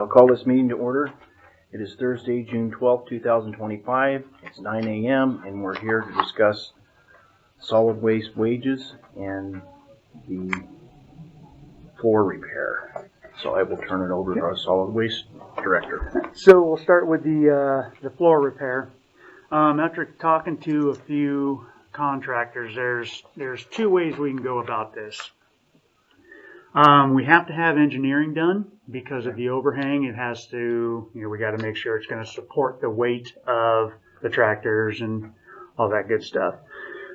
I'll call this meeting to order. It is Thursday, June 12th, 2025. It's 9 a.m. and we're here to discuss solid waste wages and the floor repair. So I will turn it over to our solid waste director. So we'll start with the floor repair. After talking to a few contractors, there's two ways we can go about this. We have to have engineering done because of the overhang. It has to, we got to make sure it's going to support the weight of the tractors and all that good stuff.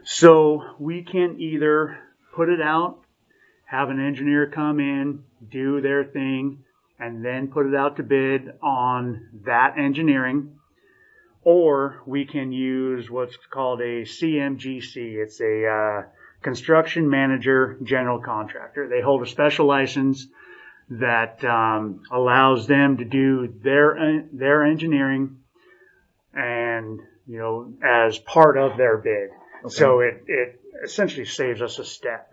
So we can either put it out, have an engineer come in, do their thing, and then put it out to bid on that engineering, or we can use what's called a CMGC. It's a Construction Manager General Contractor. They hold a special license that allows them to do their engineering and, as part of their bid. Okay. So it essentially saves us a step.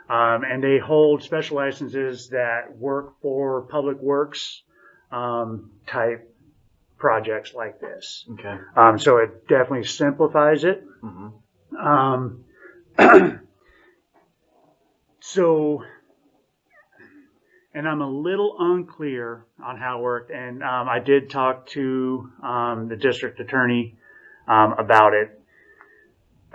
And they hold special licenses that work for public works type projects like this. Okay. So it definitely simplifies it. Mm-hmm. So, and I'm a little unclear on how it worked, and I did talk to the district attorney about it.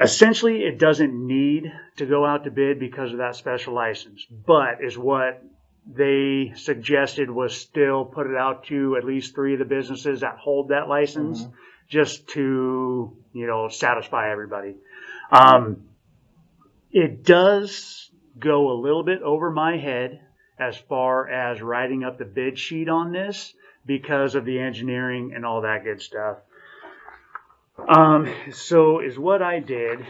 Essentially, it doesn't need to go out to bid because of that special license, but is what they suggested was still put it out to at least 3 of the businesses that hold that license, mm-hmm. just to, satisfy everybody. It does go a little bit over my head as far as writing up the bid sheet on this because of the engineering and all that good stuff. So is what I did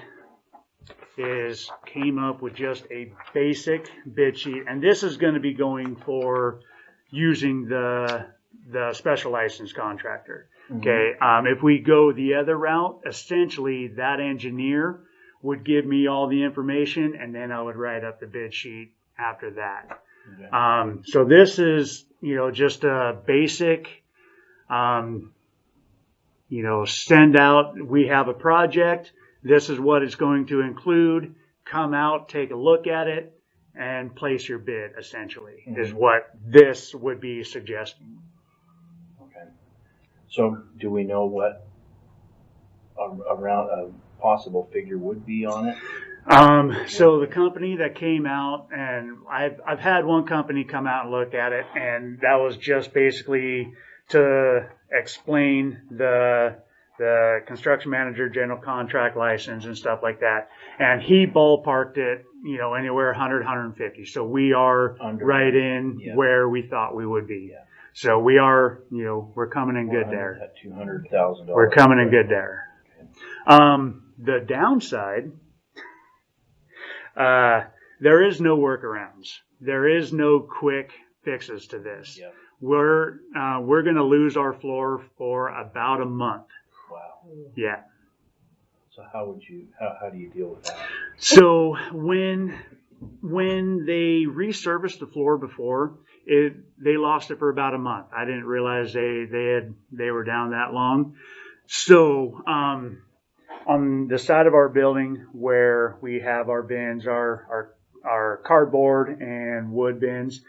is came up with just a basic bid sheet, and this is going to be going for using the special license contractor. Mm-hmm. Okay. If we go the other route, essentially that engineer would give me all the information, and then I would write up the bid sheet after that. Okay. So this is, just a basic, send out, we have a project, this is what it's going to include, come out, take a look at it, and place your bid, essentially, mm-hmm. is what this would be suggesting. Okay. So do we know what around a possible figure would be on it? So the company that came out, and I've had one company come out and look at it, and that was just basically to explain the construction manager general contract license and stuff like that. And he ballparked it, anywhere 100, 150. So we are right in where we thought we would be. Yeah. So we are, we're coming in good there. At $200,000. We're coming in good there. Okay. The downside, there is no workarounds. There is no quick fixes to this. Yep. We're going to lose our floor for about a month. Wow. Yeah. So how do you deal with that? So when they resurfaced the floor before, they lost it for about a month. I didn't realize they were down that long. So on the side of our building where we have our bins, our cardboard and wood bins,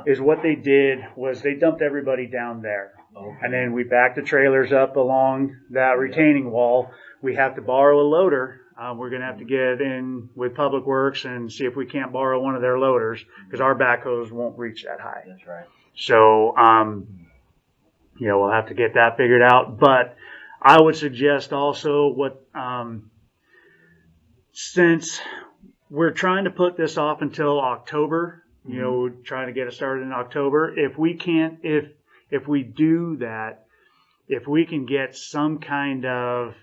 is what they did was they dumped everybody down there. Okay. And then we backed the trailers up along that retaining wall. We have to borrow a loader. We're going to have to get in with Public Works and see if we can't borrow one of their loaders because our backhoes won't reach that high. That's right. So, we'll have to get that figured out. But I would suggest also since we're trying to put this off until October, mm-hmm. Trying to get it started in October. If we do that, if we can get some kind of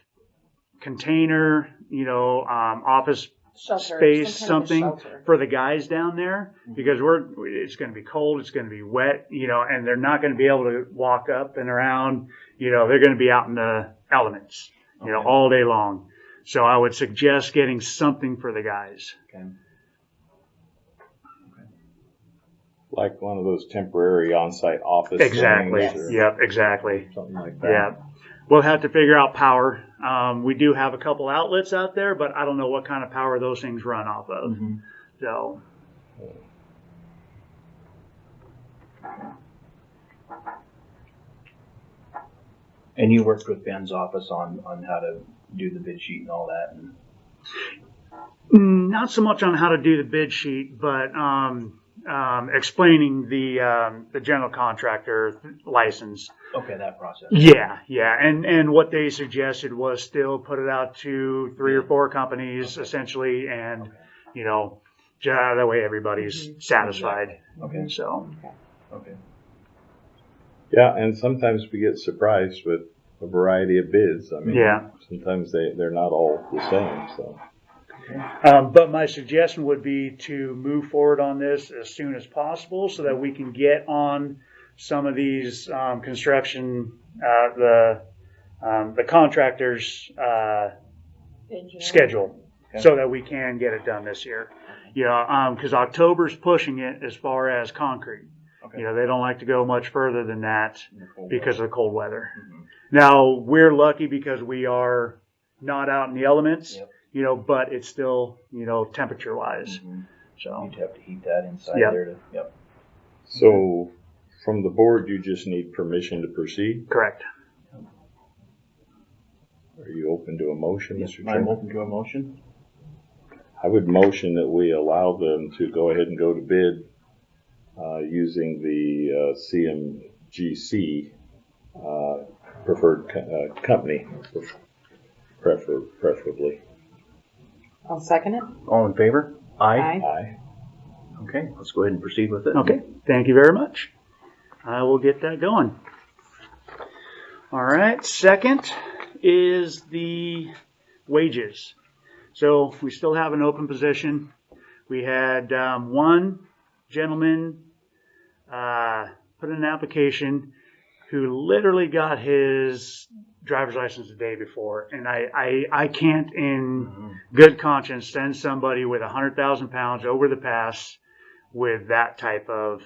container, office shelter, space, something for the guys down there, mm-hmm. because it's going to be cold, it's going to be wet, and they're not going to be able to walk up and around, they're going to be out in the elements, all day long. So I would suggest getting something for the guys. Okay. Like one of those temporary on-site office Exactly. things or Yep, exactly. something like that. Yeah. We'll have to figure out power. We do have a couple outlets out there, but I don't know what kind of power those things run off of. Mm-hmm. So, And you worked with Ben's office on how to do the bid sheet and all that. And not so much on how to do the bid sheet, but explaining the general contractor license. okay, that process. Yeah, yeah, and what they suggested was still put it out to 3 or 4 companies essentially, and you know, that way everybody's satisfied. Okay. So, Okay. Yeah, and sometimes we get surprised with a variety of bids. I mean, yeah. sometimes they're not all the same. So But my suggestion would be to move forward on this as soon as possible so that we can get on some of these construction, the contractors' schedule, Okay. so that we can get it done this year. You know, because October's pushing it as far as concrete. Okay. You know, they don't like to go much further than that because of the cold weather. Mhm. Now, we're lucky because we are not out in the elements. Yep. You know, but it's still, you know, temperature wise. Mhm. So, You'd have to heat that inside Yep. there to. Yep. So from the board, you just need permission to proceed. correct. Are you open to a motion, Mr. I'm Chairman? open to a motion. I would motion that we allow them to go ahead and go to bid using the CMGC preferred company, preferably. I'll second it. All in favor? Aye. Aye. Aye. Okay, let's go ahead and proceed with it. Okay. Thank you very much. I will get that going. All right. Second is the wages. So we still have an open position. We had one gentleman put in an application who literally got his driver's license the day before, and I can't in good conscience send somebody with 100,000 pounds over the pass with that type of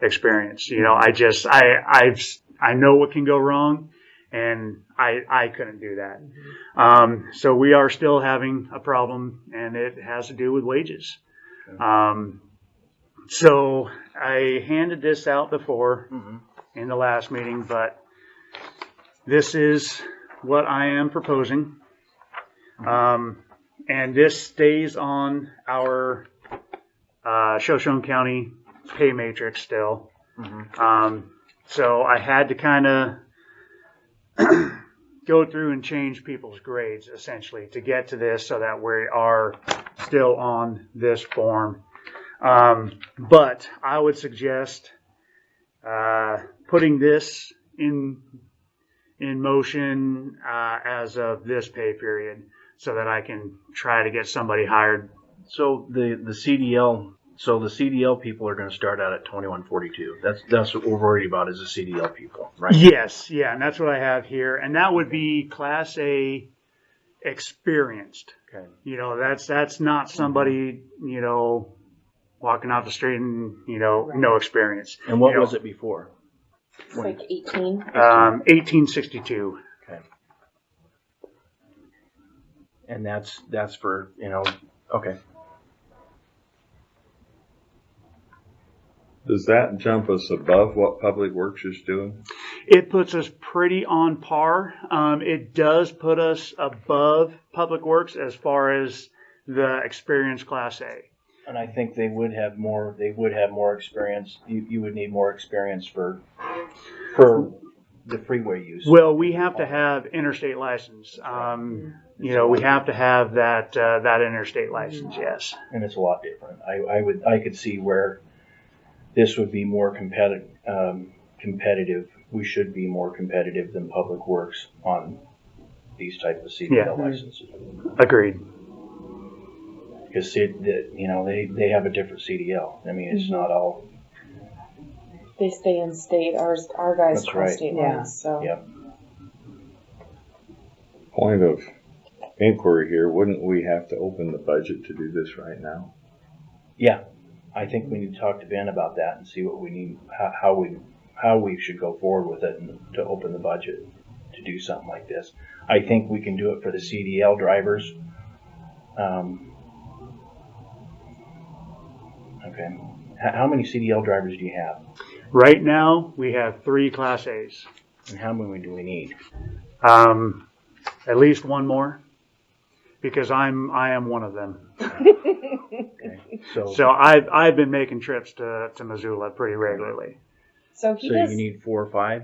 experience. You know, I know what can go wrong, and I couldn't do that. So we are still having a problem, and it has to do with wages. So I handed this out before in the last meeting, but this is what I am proposing. And this stays on our Shoshone County pay matrix still. So I had to kind of go through and change people's grades essentially to get to this so that we are still on this form. But I would suggest putting this in motion as of this pay period so that I can try to get somebody hired. So the CDL. So the CDL people are going to start out at 2142. That's what we're worried about is the CDL people, right? Yes, yeah, and that's what I have here, and that would be Class A experienced. Okay. You know, that's not somebody, you know, walking out the street and, you know, no experience. And what You know, was it before? It's like 18. 1862. Okay. And that's for, you know, okay. Does that jump us above what Public Works is doing? It puts us pretty on par. It does put us above Public Works as far as the experience Class A. And I think they would have more experience. You would need more experience for the freeway use. Well, we have to have interstate license. You know, we have to have that interstate license. Yes. And it's a lot different. I could see where this would be more competitive. We should be more competitive than Public Works on these type of CDL licenses. Agreed. Because you know they have a different CDL. I mean, it's not all. They stay in state. Our guys That's cross right. state Yeah. lines. So Yep. Point of inquiry here, wouldn't we have to open the budget to do this right now? Yeah. I think we need to talk to Ben about that and see what we need, how we should go forward with it and to open the budget to do something like this. I think we can do it for the CDL drivers. Okay. How many CDL drivers do you have? Right now, we have 3 Class A's. And how many do we need? At least one more, because I am one of them. Okay. So I've been making trips to Missoula pretty regularly. So he So does. you need 4 or 5?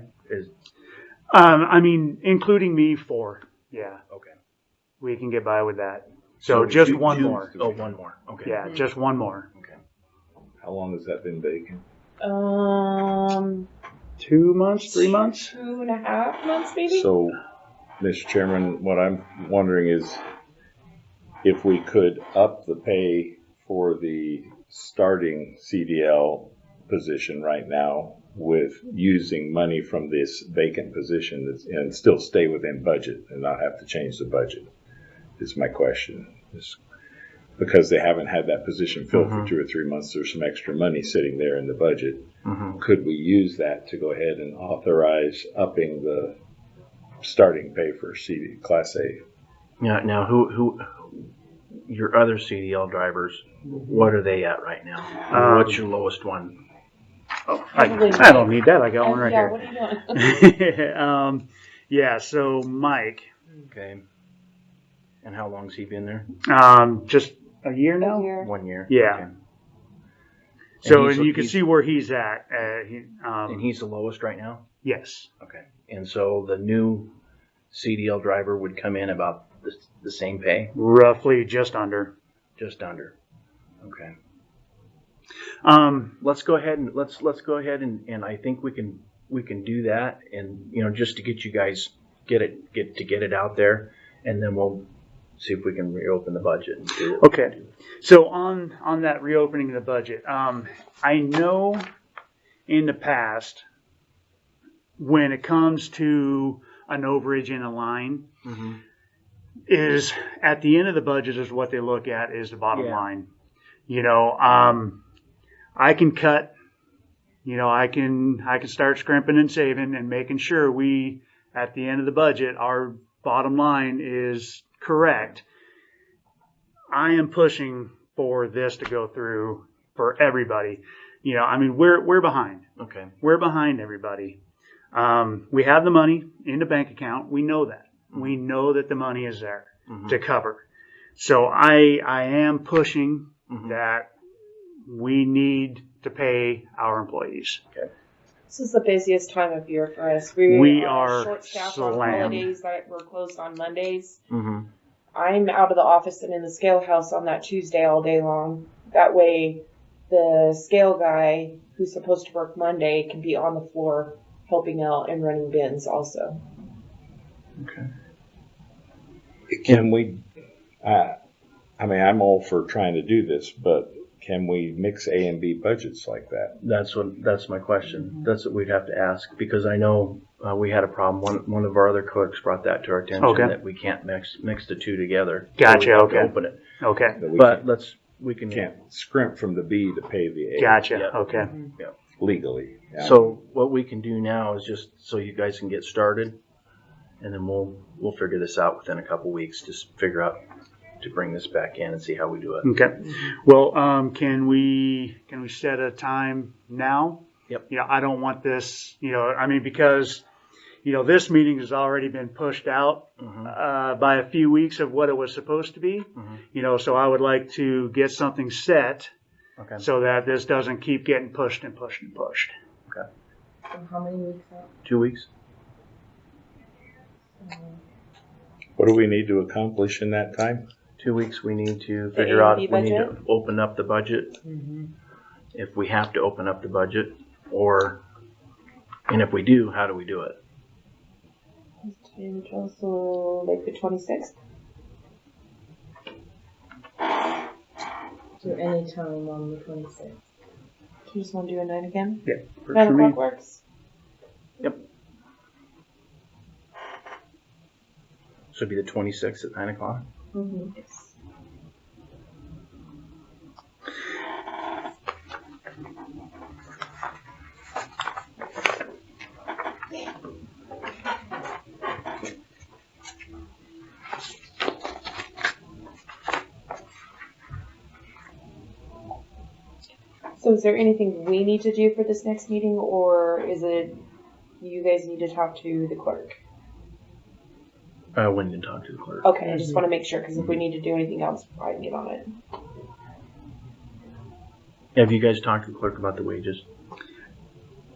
I mean, including me, 4. Yeah, Okay. we can get by with that. So just one more. Oh, one more. Okay. Yeah, just one more. Okay. How long has that been vacant? 2 months, 3 months? 2.5 months, maybe. So, Mr. Chairman, what I'm wondering is if we could up the pay for the starting CDL position right now with using money from this vacant position and still stay within budget and not have to change the budget, is my question. Because they haven't had that position filled for 2 or 3 months, there's some extra money sitting there in the budget. Mm-hmm. Could we use that to go ahead and authorize upping the starting pay for Class A? Now, who your other CDL drivers? What are they at right now? What's your lowest one? Oh, I don't need that. I got one right yeah, here. what are you doing? Yeah, so Mike, Okay. And how long's he been there? just a year now? Here. 1 year. Yeah. Okay. So, he's- and you can he's- see where he's at. And he's the lowest right now? Yes. Okay. And so the new CDL driver would come in about the same pay? Roughly just under. Just under. Okay. Um, Let's go ahead and let's go ahead and I think we can do that, and just to get you guys get it out there, and then we'll see if we can reopen the budget and do it. Okay. So on that reopening of the budget, I know in the past when it comes to an overage in a line, Mm-hmm. is at the end of the budget is what they look at is the bottom Yeah. line. I can cut. I can start scrimping and saving and making sure we at the end of the budget our bottom line is correct. I am pushing for this to go through for everybody. We're behind. Okay. We're behind everybody. We have the money in the bank account. We know that. We know that the money is there to cover. So I am pushing that we need to pay our employees. This is the busiest time of year for us. We are short-staffed on slammed. holidays that we're closed on Mondays. Mm-hmm. I'm out of the office and in the scale house on that Tuesday all day long. That way, the scale guy who's supposed to work Monday can be on the floor helping out and running bins also. Okay. Can we, I'm all for trying to do this, but can we mix A and B budgets like that? That's my question. That's what we'd have to ask, because I know we had a problem. One of our other clerks brought that to our attention, Okay. that we can't mix the two together. Gotcha, So we have to okay. open it, Okay. That we but we can. can't scrimp from the B to pay the A Gotcha. Yeah. Okay. legally. Yeah. So what we can do now is just so you guys can get started, and then we'll figure this out within a couple weeks. Just figure out to bring this back in and see how we do it. Okay. Well, can we set a time now? Yep. I don't want this, because, this meeting has already been pushed out by a few weeks of what it was supposed to be. So I would like to get something set Okay. so that this doesn't keep getting pushed and pushed and pushed. So how many weeks out? 2 weeks. What do we need to accomplish in that time? 2 weeks. We need to The figure out A&B if we need to budget? open up the budget. If we have to open up the budget, and if we do, how do we do it? So like the 26th? So any time on the 26th. Do you just want to do a night again? Works 9 for me. o'clock works? So it'd be the 26th at 9 o'clock. Yes. So is there anything we need to do for this next meeting, or is it you guys need to talk to the clerk? I went and talked to the clerk. Okay, I just want to make sure, because if we need to do anything else, I can get on it. Have you guys talked to the clerk about the wages?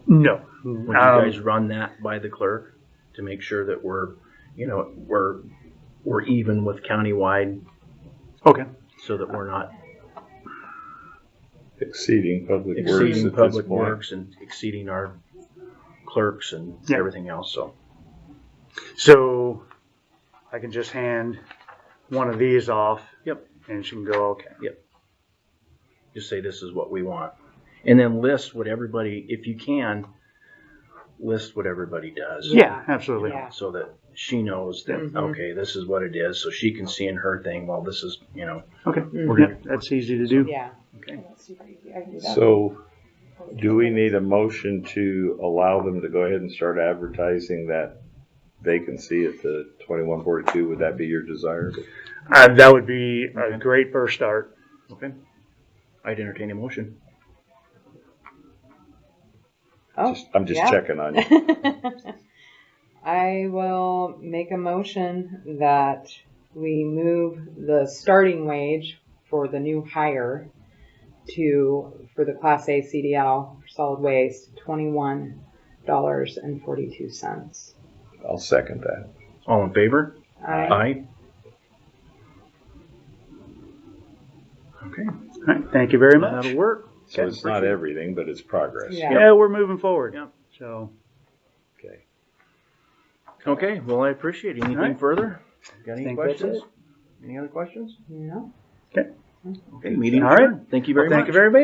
No. Would you guys run that by the clerk to make sure that we're even with countywide, Okay. so that we're not Exceeding public works exceeding at this public point. works and exceeding our clerks and Yeah. everything else, so. So I can just hand one of these off. Yep. And she can go, okay. Just say this is what we want. And then list what everybody, if you can, list what everybody does. Yeah, absolutely. Yeah. So that she knows that, Mhm. okay, this is what it is, so she can see in her thing, well, this is, Okay. We're Yeah, gonna- that's easy to do. Yeah. Okay. That's super easy. I can do that. So, do we need a motion to allow them to go ahead and start advertising that vacancy at the 2142? Would that be your desire? That would be a Okay. great first start. Okay. I'd entertain a motion. Oh, I'm just yeah. checking on you. I will make a motion that we move the starting wage for the new hire for the Class A CDL for solid waste, $21.42. I'll second that. All in favor? Aye. Aye. Okay. All right. Thank you very much. That'll work. So Okay, it's not appreciate it. everything, but it's progress. Yeah. Yeah, we're moving forward. Yep. So, Okay. Okay, well, I appreciate it. Anything All right. further? Got any Think that's questions? Any other questions? No? Okay, meeting All right. adjourned. Thank you very well, much. thank you very much.